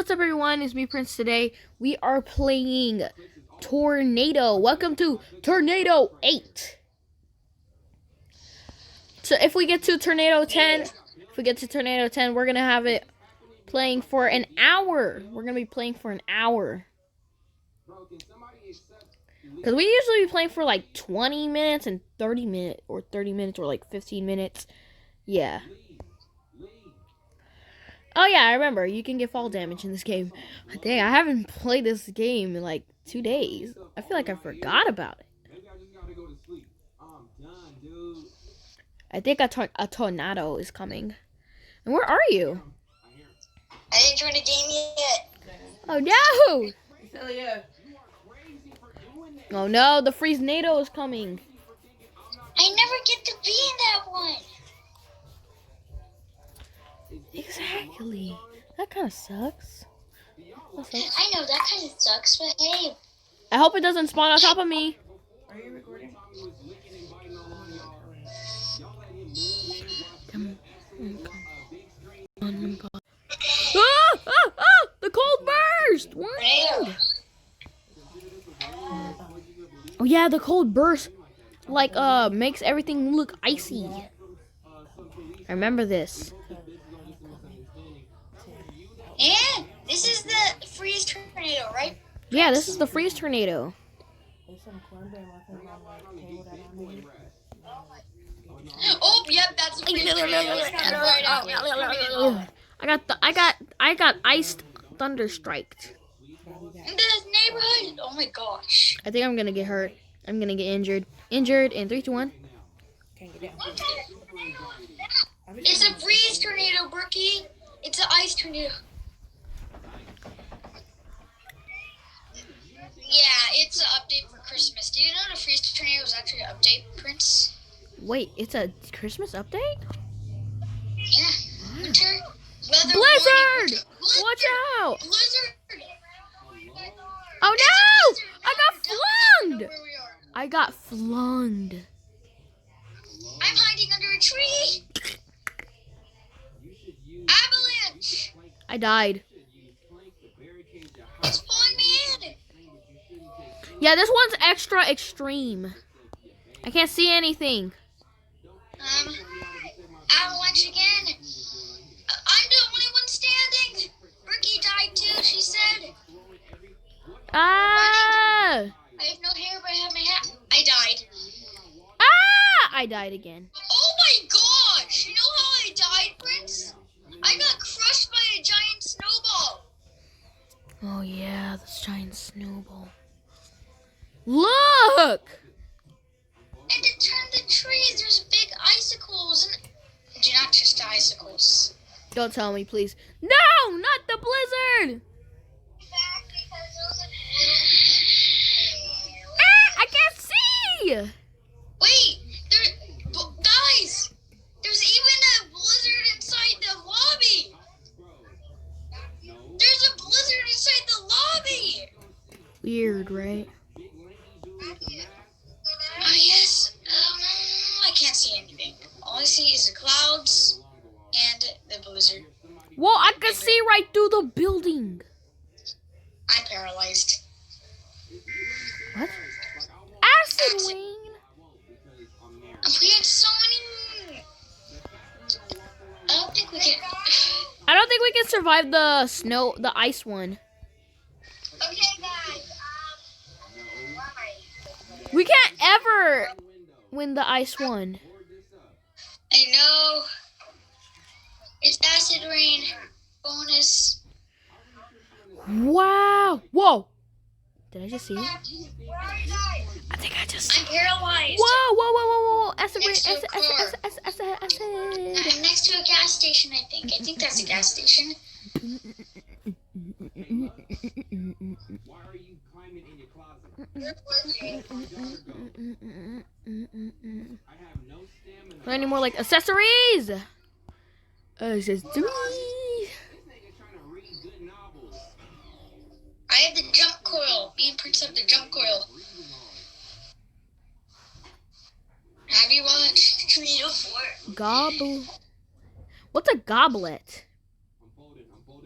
what's up everyone? It's me, Prince. Today we are playing Tornado. Welcome to Tornado 8. So if we get to Tornado 10, we're going to have it playing for an hour. We're going to be playing for an hour. Because we usually be playing for like 20 minutes and 30 minutes or 30 minutes or like 15 minutes. Yeah. Oh yeah, I remember. You can get fall damage in this game. Dang, I haven't played this game in like 2 days. I feel like I forgot about it. I think a tornado is coming. And where are you? I didn't join the game yet. Oh no! Oh no, the Freezenado is coming. I never get to be in that one. Exactly. That kind of sucks. I know, that kind of sucks, but hey. I hope it doesn't spawn on top of me. Are you recording? Come on. Ah! The cold burst! What? Oh yeah, the cold burst like makes everything look icy. I remember this. And this is the freeze tornado, right? Yeah, this is the freeze tornado. Oh, yep, that's the freeze tornado. I got iced thunder striked. In this neighborhood. Oh my gosh. I think I'm gonna get hurt. I'm gonna get injured. Injured in 3, 2, 1. It's a freeze tornado, Brookie. It's an ice tornado. Yeah, it's an update for Christmas. Do you know the freeze tornado was actually an update, Prince? Wait, it's a Christmas update? Yeah. Winter weather Blizzard! warning. Watch out! Blizzard! Oh no! I got flunged! Where we are. I got flunged. I'm hiding under a tree. Avalanche! I died. It's pulling me in. Yeah, this one's extra extreme. I can't see anything. Avalanche again. I'm the only one standing. Brookie died too, she said. Ah! I have no hair, but I have my hat. I died. Ah! I died again. Oh my gosh! You know how I died, Prince? I got crushed by a giant snowball. Oh yeah, this giant snowball. Look! And it turned the trees. There's big icicles. And do not touch the icicles. Don't tell me, please. No! Not the blizzard! Ah! I can't see! Wait! Guys! There's even a blizzard inside the lobby! There's a blizzard inside the lobby! Weird, right? Oh, yes. I can't see anything. All I see is the clouds and the blizzard. Well, I can see right through the building. I'm paralyzed. What? Acid rain? We had so many... I don't think we can... I don't think we can survive the ice one. Okay, guys. We can't ever win the ice one. I know. It's acid rain. Bonus. Wow. Whoa. Did I just see it? I think I just... I'm paralyzed. Whoa. Acid rain. Next to a Acid. I'm next to a gas station, I think. I think that's a gas station. Why are you climbing in your closet? I have no stamina. Any more like accessories? Accessories. I have the jump coil. Me and Prince have the jump coil. Have you watched Tornado 4? Gobble. What's a goblet?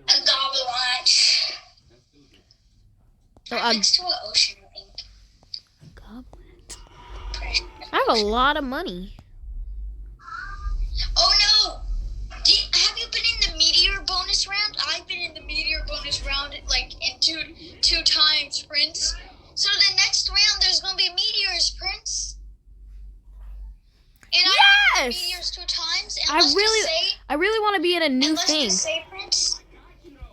A goblet. Oh, I'm next to an ocean, I think. goblet. Pretty sure. I have a lot of money. Oh no! Have you been in the meteor bonus round? I've been in the meteor bonus round like in two times, Prince. So the next round there's gonna be meteors, Prince. And I've been in Yes! meteors 2 times. And I really want to be in a new let's thing. just say, Prince,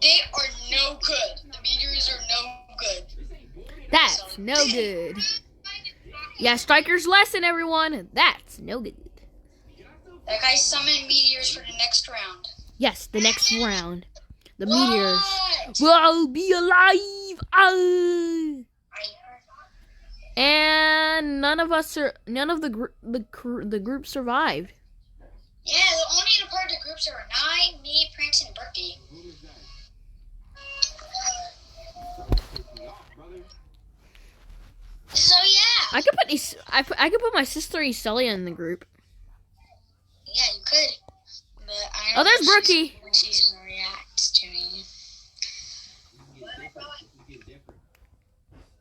they are no good. The meteors are no good. That's no good. Yeah, Striker's lesson, everyone. That's no good. That guy summoned meteors for the next round. Yes, the next round. The What? meteors will be alive. Ah! And none of the group survived. Yeah, only the part of the groups that were I, me, Prince, and Berkey. So yeah. I could put I could put my sister Iselia in the group. Yeah, you could. But I Oh, don't there's know Berkey. when she's gonna react to me.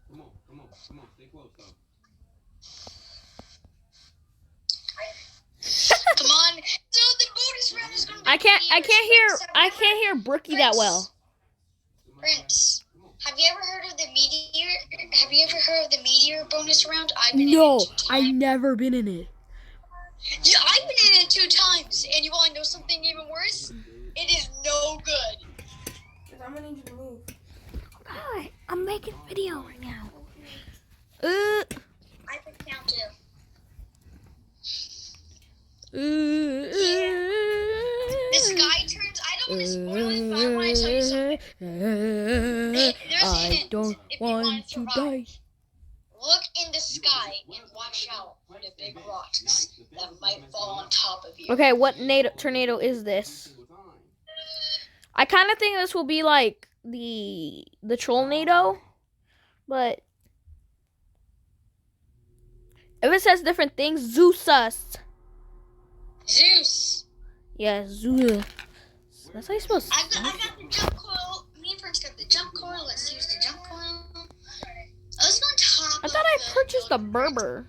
Come on, stay close though. Come on. So the bonus round is gonna be I can't hear Brookie that well. Prince, have you ever heard of the meteor? Have you ever heard of the meteor bonus round? I've been No, in it 2 times. I've never been in it. Yeah, I've been in it 2 times, and you want to know something even worse? It is no good. I'm gonna need you to move. God, I'm making a video right now. I can count too. The sky turns. I don't want to spoil it, but I want to tell you something. There's a I hint don't if you want want to to survive. die. Look in the sky and watch out for the big rocks that might fall on top of you. Okay, what tornado is this? I kind of think this will be like the Trollnado, but if it says different things, Zeus. Zeus. Yeah, Zeus. That's how you supposed to I got the jump coil. Me and Prince got the jump coil. Let's use the jump coil. Let's go on top. I thought I purchased a Berber.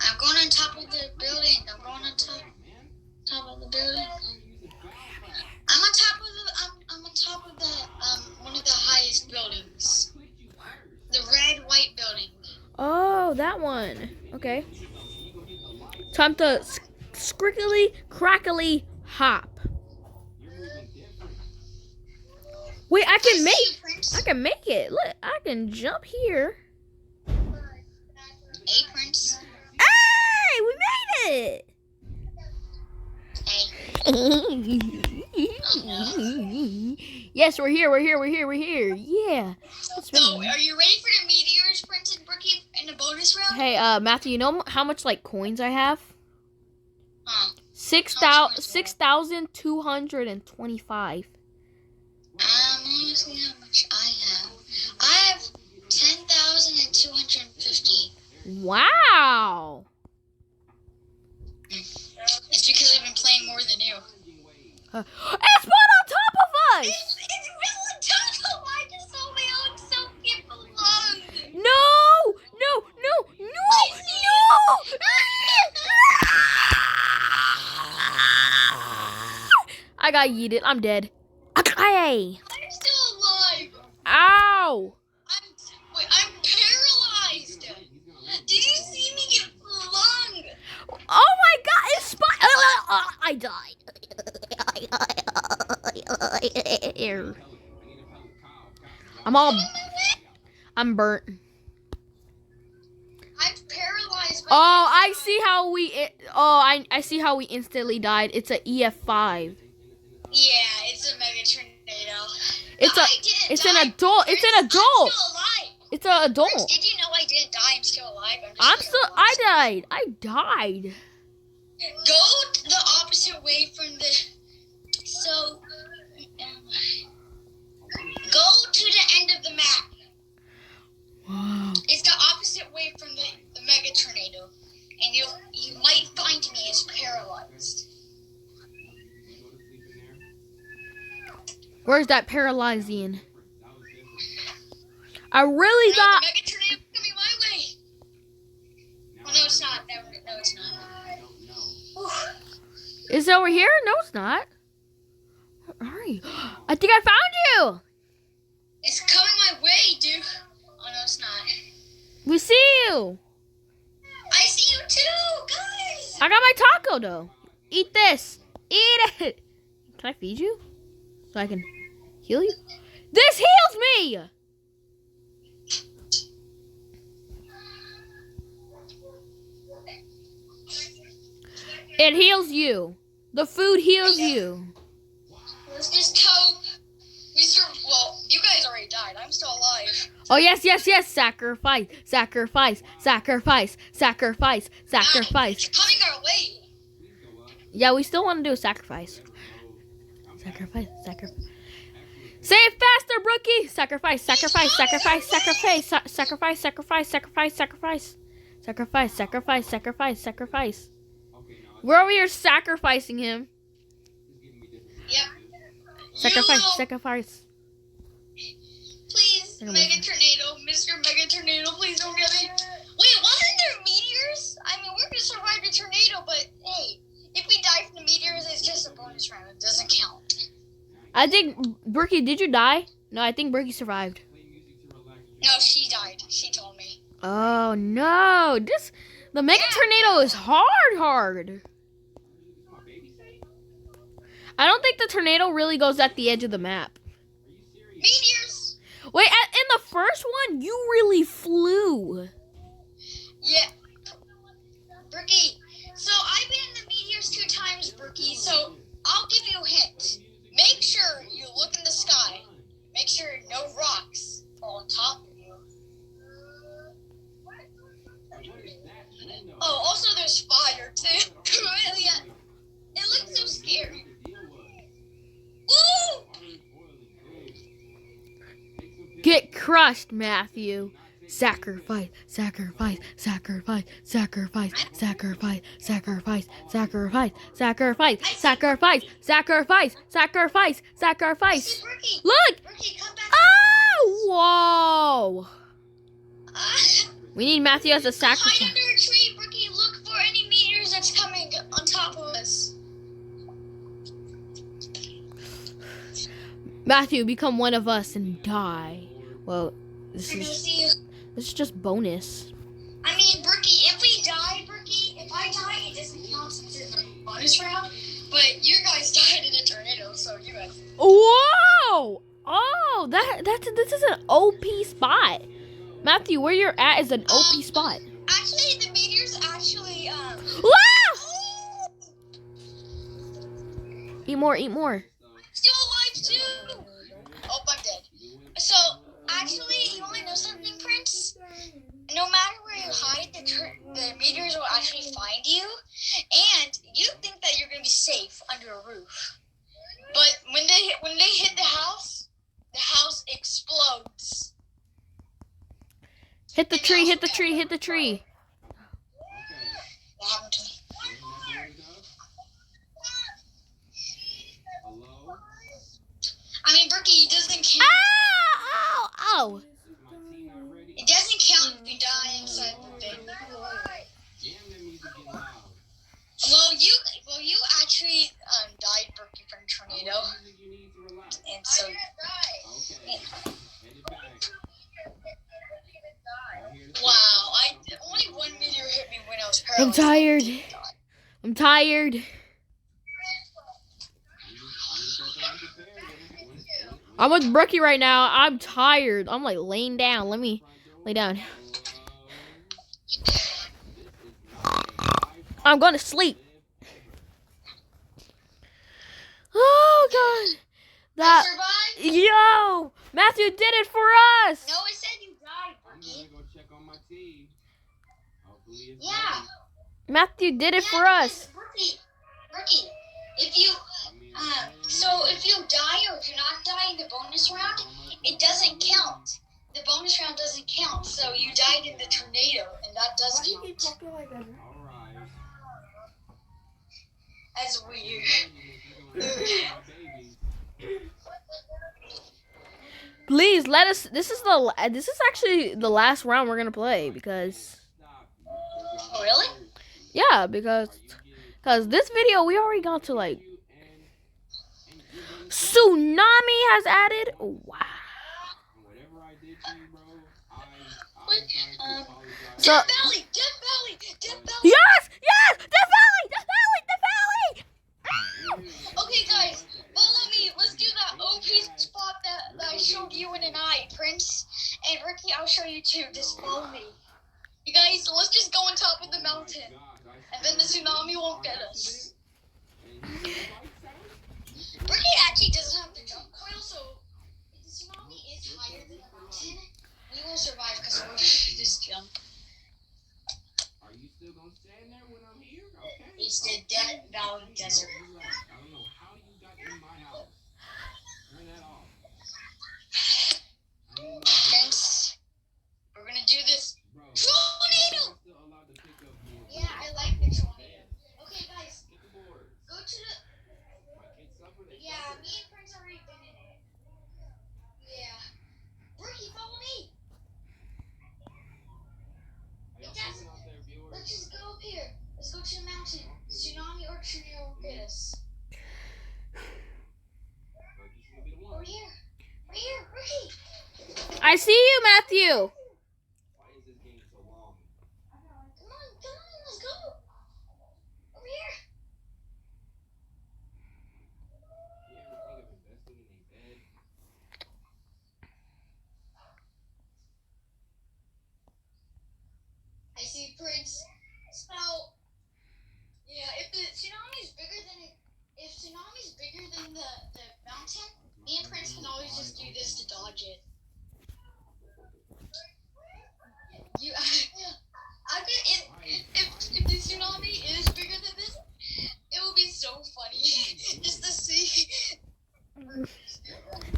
I'm going on top of the building. I'm going on top of the building. I'm on top of the one of the highest buildings. The red white building. Oh, that one. Okay. Time to scrickly crackly hop. Wait, I can make it. Look, I can jump here. Hey, Prince. Hey, we made it. Hey. Yes, we're here. Yeah. So, are you ready for the meteors, Prince and Brookie, in the bonus round? Hey, Matthew, you know how much like coins I have? Huh. 6,225. Let me see how much I have. I have 10,250. Wow. It's because I've been playing more than you. It's put on top of us. It's real on top of I just saw my own self get belong. No. I got yeeted. I'm dead. Okay. I'm still alive. Ow. I'm paralyzed. Did you see me get flung? Oh my god, it's I died. I'm burnt. I'm paralyzed. Oh, I see how I see how we instantly died. It's a EF5. Yeah, it's a mega tornado. It's an adult. It's an adult. I'm still alive. It's an adult. First, did you know I didn't die? I'm still alive. I died. I died. Go the opposite way from the. So, go to the end of the map. Wow. It's the opposite way from the mega tornado, and you might find me as paralyzed. Where's that paralyzing? I really No, thought. the mega tornado coming my way. Oh no, it's not. No, it's not. Whew. Is it over here? No, it's not. Where are you? I think I found you. It's coming my way, dude. Oh no, it's not. We see you. I see you too, guys. I got my taco though. Eat this. Eat it. Can I feed you? So I can heal you? This heals me. It heals you. The food heals you. Let's just hope. Well, you guys already died. I'm still alive. Oh, yes, yes, yes. Sacrifice, sacrifice, sacrifice, sacrifice, sacrifice. It's coming our way. Yeah, we still want to do a sacrifice. Sacrifice, sacrifice. Say it faster, Brookie. Sacrifice, sacrifice, sacrifice, sacrifice, sacrifice, sacrifice, sacrifice, sacrifice. Sacrifice, sacrifice, sacrifice, sacrifice. Where we are sacrificing him. Yep. Sacrifice, sacrifice. Please, Mega Tornado, Mr. Mega Tornado, please don't get me. Wait, wasn't there meteors? I mean, we're gonna survive the tornado, but hey, if we die from the meteors, it's just a bonus round. It doesn't count. I think, Brookie, did you die? No, I think Brookie survived. No, she died. She told me. Oh, no. The Mega Tornado is hard. I don't think the tornado really goes at the edge of the map. Meteors! Wait, in the first one, you really flew. Yeah. Brookie, so I've been in the meteors 2 times, Brookie, so I'll give you a hint. Make sure you look in the sky. Make sure no rocks fall on top of you. Oh, also there's fire, too. Yeah. It looks so scary. Ooh! Get crushed, Matthew. Sacrifice, sacrifice, sacrifice, sacrifice, sacrifice, sacrifice, sacrifice, sacrifice, sacrifice, sacrifice, sacrifice, sacrifice. Brookie, Look! Brookie, come back. Oh! Whoa! We need Matthew as a Hide sacrifice. under a tree, Brookie. Look for any meteors that's coming on top of us. Matthew, become one of us and die. Well, this I'm gonna is see you. just bonus. I mean, Brookie, if we die, Brookie, if I die, it doesn't count since it's a bonus round. But you guys died in a tornado, so you guys. Whoa! Oh, this is an OP spot. Matthew, where you're at is an OP spot. Actually, the meteors actually. Ah! Oh! Eat more, eat more. Still alive too. Oh, I'm dead. So actually, you want to know something, Prince? No matter where you hide, the meteors will actually find you, and you think that you're gonna be safe under a roof. But when they hit the house explodes. Hit the tree, hit the tree, hit the tree. What happened to me? I mean, Brookie, it doesn't count. Ow! Ow! It doesn't count if you die inside the thing. Well, you actually died, Brookie, from a tornado, and so. Wow, only one meteor hit me when I was paralyzed. I'm tired. I'm tired. I'm with Brookie right now. I'm tired. I'm like laying down. Let me lay down. I'm going to sleep. Oh God. That. Survived? Yo! Matthew did it for us! No, it said you died, Brookie. Yeah. Matthew did it for us. Brookie, if you if you die or do not die in the bonus round, it doesn't count. The bonus round doesn't count, so you died in the tornado, and that does Why do you keep count. talking like that? That's weird. Please let us. This is actually the last round we're gonna play because Oh, really? yeah, because this video we already got to like tsunami has added. Oh, wow. What? So Death Valley! Death Valley! Death Valley! yes, Death Valley. Okay, guys, follow me. Let's do that OP spot that I showed you in an eye, Prince. And Ricky, I'll show you too. Just follow me. You guys, let's just go on top of the mountain. And then the tsunami won't get us. Ricky actually doesn't have the jump coil, so if the tsunami is higher than the mountain, we will survive because we're just jump. Are you still gonna stand there when I'm here? Okay. It's the Death Valley Desert. I don't know how you got in my house. Turn that off. I need no Prince, we're gonna do this. bro. Tornado! Still allowed to pick up more. Yeah, I like the tornado. Okay, guys, Get the boards. go to the. My kids suffer. They Yeah, suffer. me and Prince already been in it. Yeah. Ricky, follow me. Are y'all Yes. sitting out there, viewers? Let's just go up here. Let's go to the mountain. Tsunami or tornado will get us. But this is gonna be the one. Over here. Right here, Ricky. I see you, Matthew. Why is this game so long? Come on, let's go. Over here. You ever think of investing in a bed? I see Prince. So, yeah, if the tsunami's bigger than the mountain, me and Prince can always just do this to dodge it. You, I bet if the tsunami is bigger than this, it will be so funny just to see.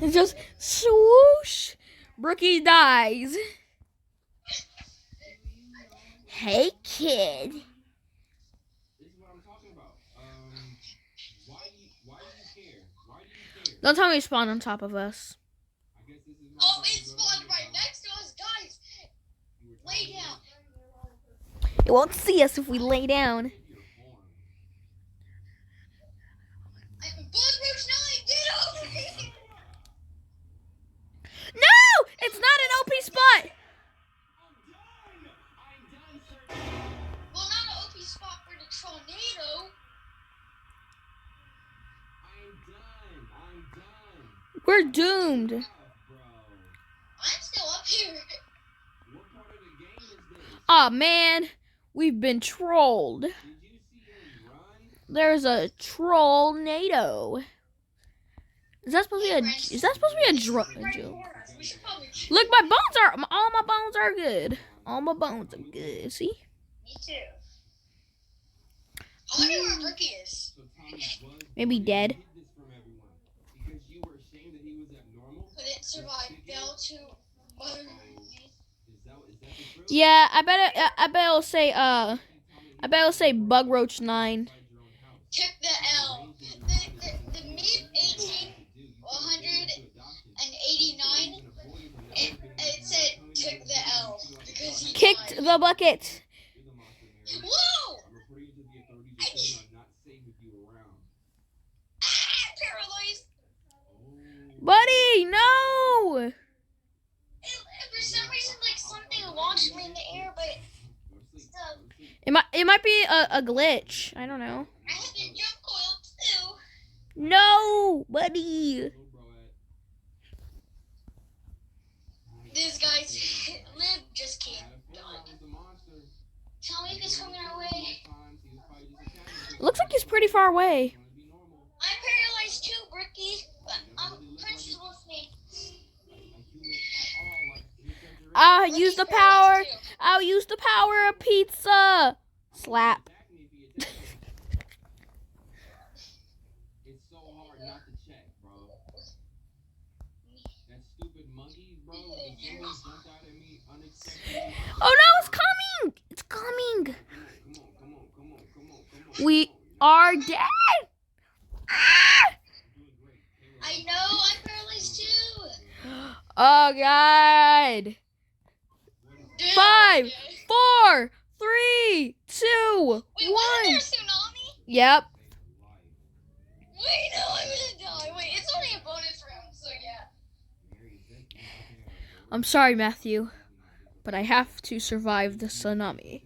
It's just swoosh. Brookie dies. Hey, kid. This is what I'm talking about. Why do you care? Why do you care? Don't tell me you spawned on top of us. I guess this is my Oh, time it to go spawned to right sleep, next to us, guys. huh? Lay down. It won't see us if we lay down. Give your form. Blood Roach 9, get over here. No! It's not an OP spot. Well, not an OP spot for the tornado. I'm done. We're doomed. Bro. I'm still up here. What part of the game is this? Aw, man. We've been trolled. Did you see him run? There's a trollnado. Is that supposed to be a joke? We should probably. Look, all my bones are good. All my bones are good. See? Me too. I wonder where Ricky is. So Tommy was Maybe dead. hid this from everyone because you were ashamed that he was abnormal. Couldn't survive. Fell to mother. Is that the truth? Yeah, I bet it'll say Bug Roach 9. Took the L. The mid 18, 189. It said took the L because he Kicked died. the bucket. Whoa! I'm reporting you to the authorities and saying I'm not safe with you around. Ah, paralyzed. Buddy, no! For some reason, like something launched me in the air, but stuff. It might be a glitch. I don't know. I have a jump coil too. No, buddy. This guy's lib just came done. Tell me if it's coming our way. It looks like he's pretty far away. I'm paralyzed too, Bricky. But Prince is with me. I'll use the power. I'll use the power of pizza. Slap. It's so hard not to check, bro. That stupid monkey, bro. The demon jumped out at me unexpectedly. Oh no, it's coming. It's coming. Come on. We are dead. Ah! I know, I'm paralyzed too. Oh God. Dude, 5, yeah. 4, 3, 2, 1. Wait, wasn't there a tsunami? Yep. Wait, no, I'm gonna die. Wait, it's only a bonus round, so yeah. I'm sorry, Matthew, but I have to survive the tsunami.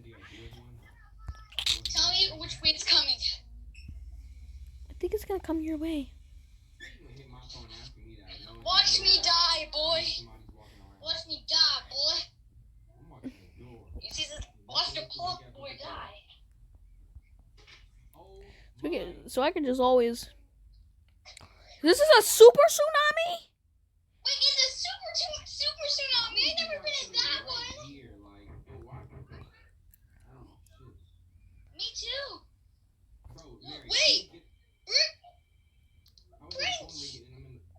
Tell me which way it's coming. I think it's gonna come your way. Watch me die, boy. Watch me die, boy. You see this? Watch the punk boy die. Okay, so I can just always. This is a super tsunami? Wait, it's a super tsunami. I never been in that one. Me too. Wait, Prince.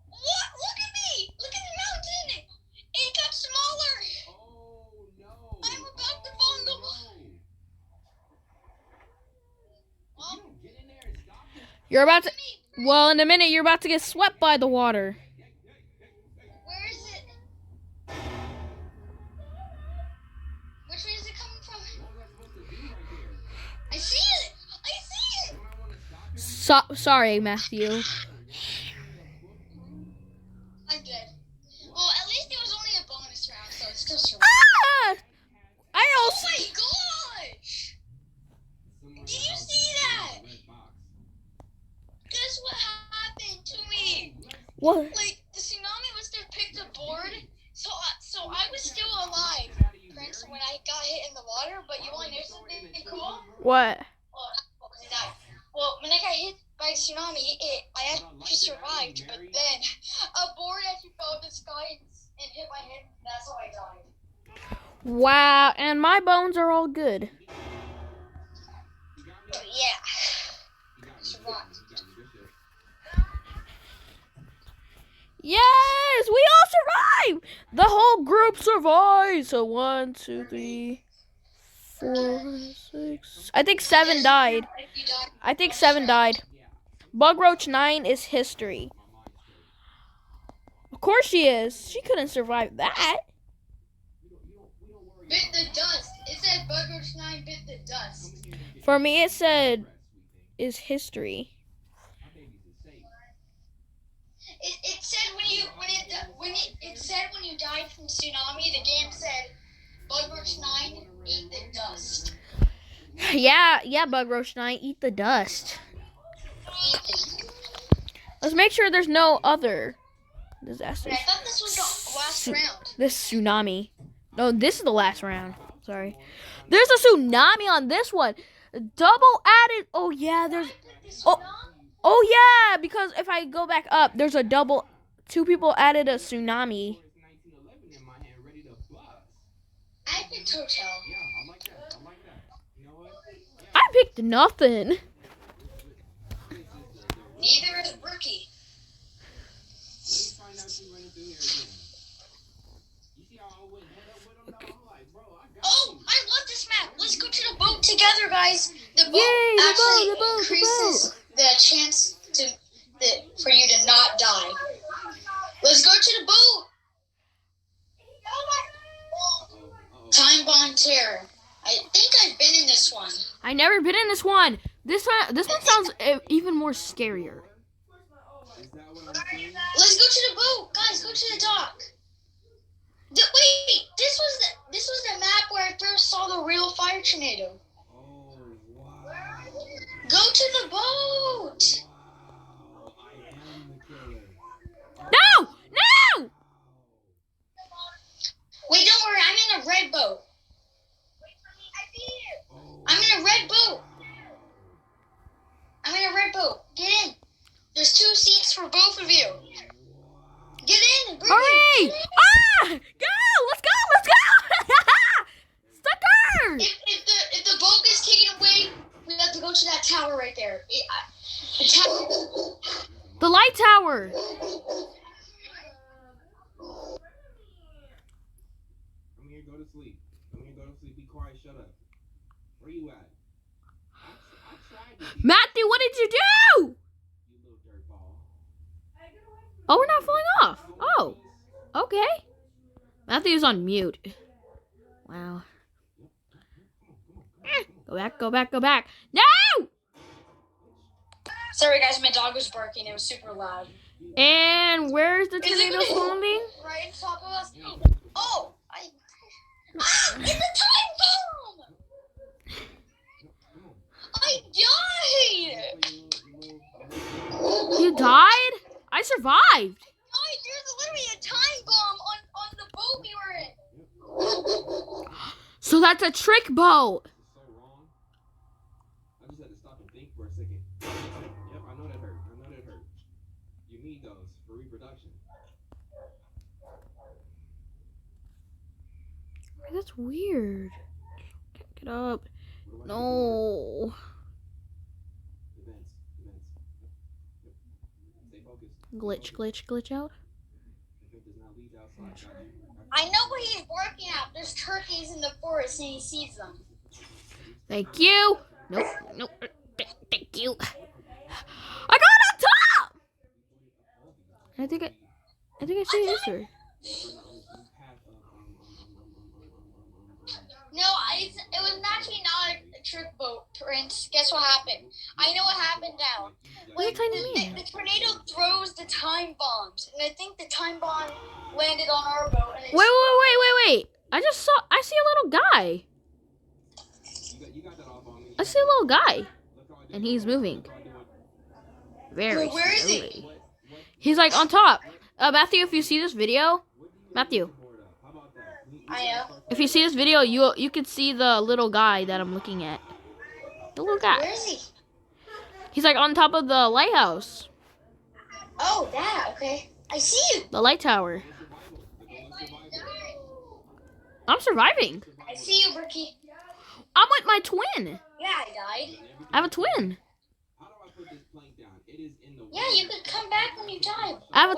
What? Look at me. Look at the mountain. It got smaller. I'm about to fall in the water. Well, You're about to. Well, in a minute, you're about to get swept by the water. where is it? Which way is it coming from? I see it. I see it. Sorry, Matthew. I'm dead. Well, at least it was only a bonus round, so it's still survived. Ah! I Oh also. my gosh! Did you see that? Guess what happened to me? What? Like, the tsunami was to pick the board, so I was still alive, Prince, when I got hit in the water, but you want to know something cool? What? Well, not cool, 'cause I died. Well, when I got hit by a tsunami, I actually survived, but then a board actually fell in the sky and hit my head, and that's how I died. Wow, and my bones are all good. But yeah. Survived. Yes, we all survived. The whole group survived. So 1, 2, 3, 4, 6. I think 7 died. You died. I think 7 died. Bug Roach 9 is history. Of course she is. She couldn't survive that. Bit the dust. It said Bug Roach 9 bit the dust. For me, it said is history. It said it said when you died from tsunami, the game said Bug Roach 9 ate the dust. Yeah, Bug Roach 9, eat the dust. Let's make sure there's no other disasters. I thought this was the last round. This tsunami. No, this is the last round. Sorry. There's a tsunami on this one. Double added. Oh, yeah, there's. Oh, yeah, because if I go back up, there's a double. 2 people added a tsunami. I picked hotel. I picked nothing. Neither is Brookie. Oh, I love this map. Let's go to the boat together, guys. The boat actually increases the chance for you to not die. Let's go to the boat. Time Bond Terror. I think I've been in this one. I never been in this one. This one sounds even more scarier. Let's go to the boat, guys. Go to the dock. Wait, this was the map where I first saw the real fire tornado. Go to the boat. No! No! Wait, don't worry. I'm in a red boat. I'm in a red boat. I'm in a red boat. Get in. There's 2 seats for both of you. Get in. Hurry! Ah! Go! Let's go! Sucker! If the boat gets taken away, we have to go to that tower right there. The tower. The light tower. I'm here, go to sleep. Be quiet, shut up. Where you at? I tried to. Matthew, what did you do? You little dirtball. Oh, we're not falling off. Okay. Matthew's on mute. Wow. Go back, go back, go back. No! Sorry, guys, my dog was barking. It was super loud. And where's the tornado landing? Right on top of us. Oh! It's a time bomb! I died! You died? I survived. There's literally a time bomb on the boat we were in. So that's a trick boat. So wrong. I just had to stop and think for a second. Yep, I know that hurt. You need those for reproduction. That's weird. Get up. What do I do? No. Events. Yep. Stay focused. Glitch out. If it does not lead outside, got you. I know what he's barking at. There's turkeys in the forest and he sees them. Thank you. Nope. Thank you. I got on top. I think I see this her. No, it was actually not a trick boat, Prince. Guess what happened? I know what happened now. What tiny man? The tornado throws the time bombs, and I think the time bomb landed on our boat. And Wait. I see a little guy. You got that off on me. I see a little guy. And he's moving. Very Where is he? slowly. He's like on top. Matthew, if you see this video, Matthew, I know. if you see this video, you can see the little guy that I'm looking at. The little Where guy. is he? He's like on top of the lighthouse. Oh, that. Okay. I see you. The light tower. I'm surviving. I see you, Ricky. I'm with my twin. Yeah, I died. I have a twin. How do I put this plank down? It is in the way. Yeah, you could come back when you die. I have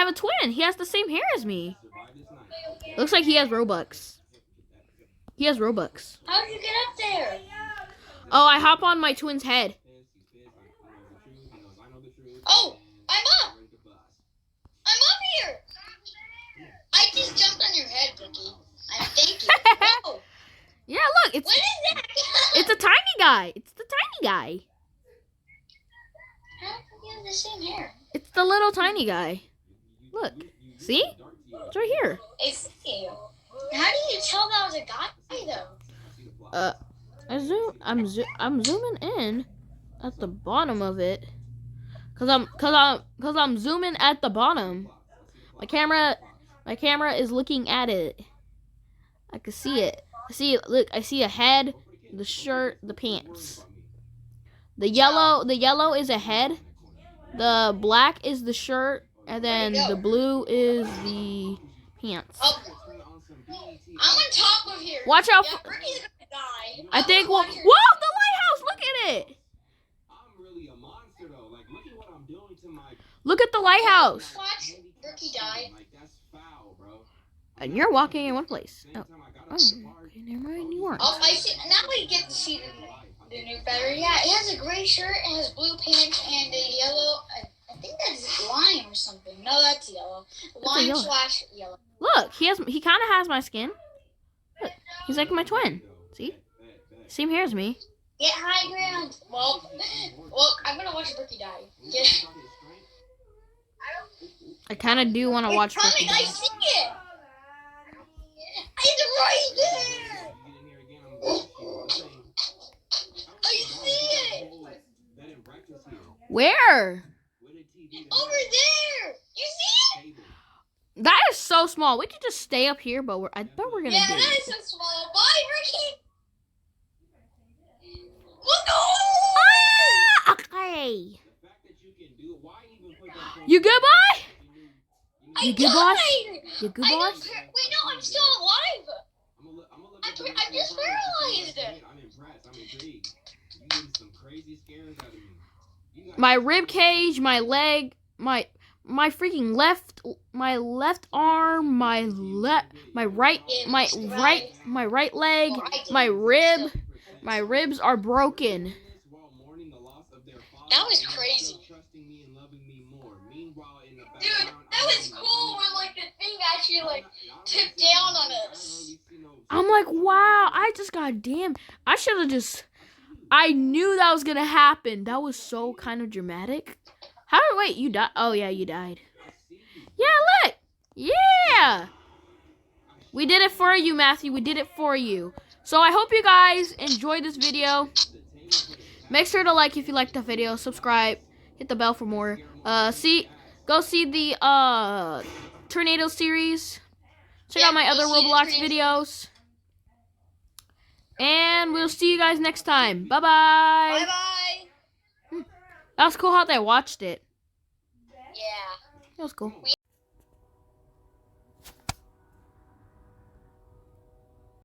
a twin. He has the same hair as me. Survive this night. Looks like he has Robux. How did you get up there? Oh, I hop on my twin's head. Oh, I'm up. I'm up here. I just jumped on your head, Ricky. Thank you. Whoa, Yeah, look, what is that? it's a tiny guy. It's the tiny guy. How come you have the same hair? It's the little tiny guy. Look, see? It's right here. I see you. How do you tell that was a guy, though? I'm zooming in at the bottom of it. Cause I'm zooming at the bottom. My camera is looking at it. I can see it. Look, I see a head, the shirt, the pants. The yellow is a head. The black is the shirt, and then the blue is the pants. Oh, I'm on top of here. Watch out! Yeah, Ricky's gonna die. I think. Whoa, the lighthouse! Look at it. I'm really a monster though. Like, look at what I'm doing to my. Look at the lighthouse. Watch, Ricky died. Like, that's foul, bro. And you're walking in one place. Same Oh, time I got oh, off the bar, okay, never mind. You weren't. Oh, I see. Now we get to see the new better. Yeah, it has a gray shirt, it has blue pants, and a yellow. I think that's lime or something. No, that's yellow. Lime yellow. / yellow. Look, he kind of has my skin. Look, he's like my twin. See? Same hair as me. Get high ground. Well, I'm gonna watch Ricky die. Get. I kind of do want to watch. It's coming. I see it. It's right there. I see it. Where? Over there. You see it? That is so small. We could just stay up here, but I bet we're gonna Yeah, do that it. is so small. Bye, Ricky. Look. Ah! Okay. You good, boy? You good, boss? You good, boss? Wait, no, I'm still alive. I'm just paralyzed. I'm impressed. I'm intrigued. You getting some crazy scares out of me. My rib cage, my leg, my freaking left arm, my right leg, my ribs are broken. That was crazy. Dude, that was cool. We're like thing actually like tipped down on us. I'm like, wow, I just got damn. I should have just. I knew that was gonna happen. That was so kind of dramatic. How? Wait, you died? Oh yeah, you died. Yeah, look. Yeah. We did it for you, Matthew. We did it for you. So I hope you guys enjoyed this video. Make sure to like if you liked the video. Subscribe. Hit the bell for more. Go see the tornado series. Check out my other Roblox videos. And we'll see you guys next time. Bye-bye. Bye-bye. That was cool how they watched it. Yeah. That was cool.